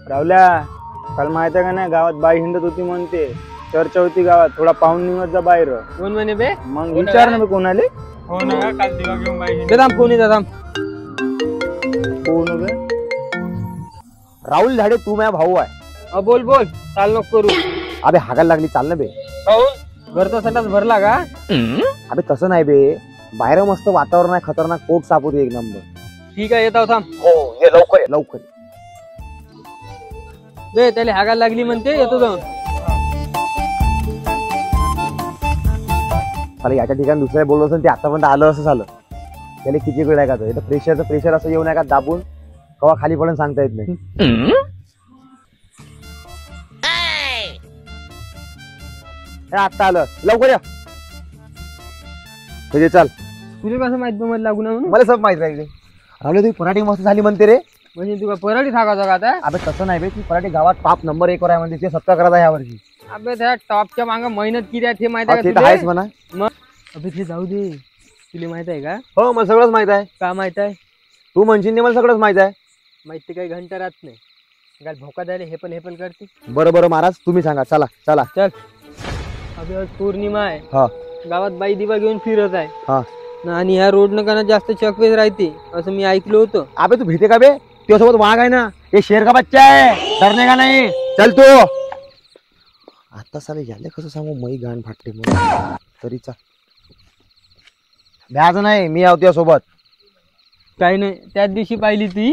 रावल्या, काल माहित आहे का नाही गावात बाई हिंडत होती म्हणते, चर्चा होती गावात, थोडा पाहून निघत जा बाहेर. कोण म्हणे बे? मग विचार ना कोणाले. हो ना, काल दिवा घेऊन बाई दादा फोन येत कोण बे? राहुल झाडे, तू माझा भाऊ आहे. बोल बोल, चाल नको करू. अबे हागायला लागली, चाल ना बे. घरचा सटाच भरला का? अबे तसं नाही बे, बाहेर मस्त वातावरण आहे, खतरनाक, पोट साफ होते एक नंबर. ठीक आहे, येतो थांब. हो ये लवकर ये, लवकर. बे त्याला हागायला लागली म्हणते, येतो जाऊन. मला याच्या ठिकाणी दुसऱ्या बोललो असेल ते आतापर्यंत आलं असं झालं. त्याला किती वेळ आहे का तो प्रेशर असं येऊ नये का दाबून कवा खाली पडून सांगता येत नाही. आता आलं, लवकर या. चाल. तुझे कसं माहित मध्ये लागू ना म्हणून? मला सब माहित राहिले. राहुल तुझी पराठी मस्त झाली म्हणते रे. म्हणजे तुला पराठी थाकायचा का आता? अबे तसं नाही बे, ती पराठी गावात टॉप नंबर 1 वर आहे म्हणजे 70 करायचा ह्या वर्षी. अबे त्या टॉपच्या मागे मेहनत किती आहे ते माहित आहे ते का आहेच म्हणा. मग अबे ते जाऊ दे, तुला माहित आहे का? हो मला सगळंच माहित आहे. का माहित आहे? तू म्हणशील मला सगळंच माहित आहे. माहिती काही घंटा राहत नाही. काल भोका द्यायला हे पण करते. बरं बरं महाराज, तुम्ही सांगा. चला चला चल. अबे आज पौर्णिमा आहे. हा. गावात बाई दिवा घेऊन फिरत आहे. हा. आणि ह्या रोड न का जास्त चकवेज राहते असं मी ऐकलं होतं. अबे तू भीते का बे? तुझ्यासोबत वाघ आहे ना, हे शेर का बच्चा आहे, डरने का नाही. चल तू. आता साले याले कसं सांगू, मै गाण फाटते म्हणून. तरी चल, व्याज नाही, मी आहो तुझ्यासोबत. काही नाही, त्याच दिवशी पाहिली ती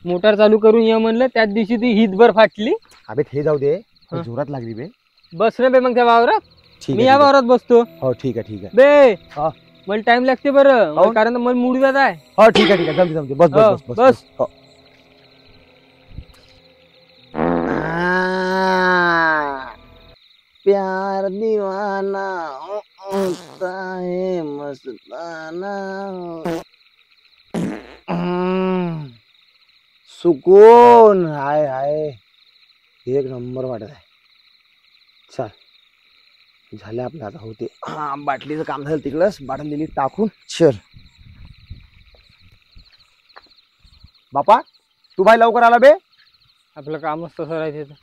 मोटार चालू करून ये म्हणलं, त्याच दिवशी ती हितभर फाटली. अबे हे जाऊ दे, जोरात लागली बे. बस रे बे मग त्या वावरात. ठीक मी आहे, या वावरात बसतो. हो ठीक आहे ठीक आहे. बे हा. मला टाइम लागते बरं, कारण मला मूड जात आहे. हो ठीक आहे ठीक आहे, जमते जमते. बस बस बस बस. हो. प्यार दीवाना होता है मस्ताना, सुकून. हाय हाय, एक नंबर वाटत आहे. चल झाले आपलं आता होते. हा, बाटलीचं काम झालं तिकडंच, बाटली दिली टाकून. चल बापा, तू भाई लवकर आला बे. आपलं कामच तसं राहायचं.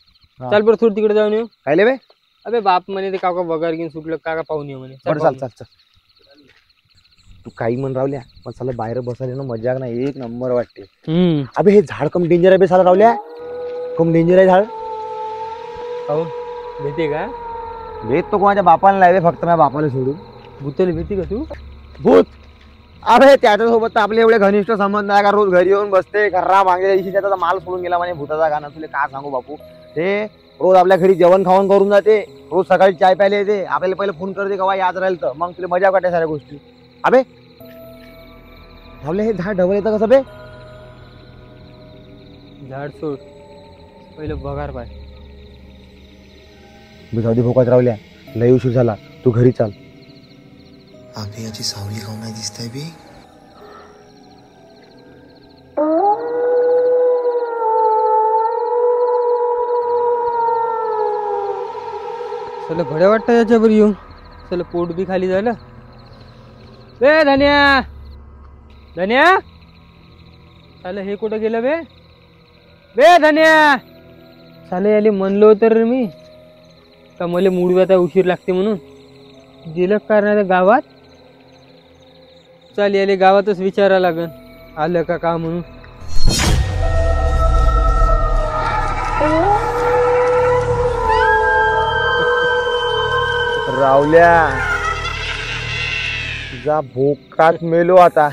चल बरं थोडी तिकडे जाऊन येऊ. काय बे? अबे बाप म्हणे ते काका वगार घेऊन सुटलं, काका पाहून येऊ म्हणे. बरं चाल चाल चाल. तू काही म्हण रावल्या, पण साला बाहेर बसायला ना मजा नाही, एक नंबर वाटते. अबे हे झाड कम डेंजर आहे बे साला रावल्या, कम डेंजर आहे झाड. हो भीती का? भेट तो कोणाच्या बापाला नाही बे, फक्त माझ्या बापाला सोडून. भूताला भीती का तू? भूत? अबे त्याच्यासोबत आपले एवढे घनिष्ठ संबंध आहे का, रोज घरी येऊन बसते, घर्रा मागल्या दिवशी त्याचा माल सोडून गेला म्हणे भूताचा गाणं. तुला काय सांगू बापू, ते रोज आपल्या घरी जेवण खावण करून जाते, रोज सकाळी चाय प्यायला येते, आपल्याला पहिले फोन करते कवा याद राहील तर, मग तुला मजा वाटते साऱ्या गोष्टी. अबे आपले हे झाड डबल येतं कसं बे? झाड सोड, पहिलं बघार पाय. जाऊ भोकात रावल्या, लय उशीर झाला, तू घरी चाल. अबे याची सावली खाऊ नाही दिसताय बे. चला घड्या वाटतं याच्यावर येऊन. चला पोट बी खाली झालं. बे धन्या, धन्या चाल, हे कुठं गेलं बे? बे धन्या, चाल याले म्हणलो होतं रे मी का मला मुडव्याचा उशीर लागते म्हणून. दिलं कारण गावात. चाल याले गावातच विचारा लागन आलं का म्हणून. रावल्या जा भोकात मेलो आता.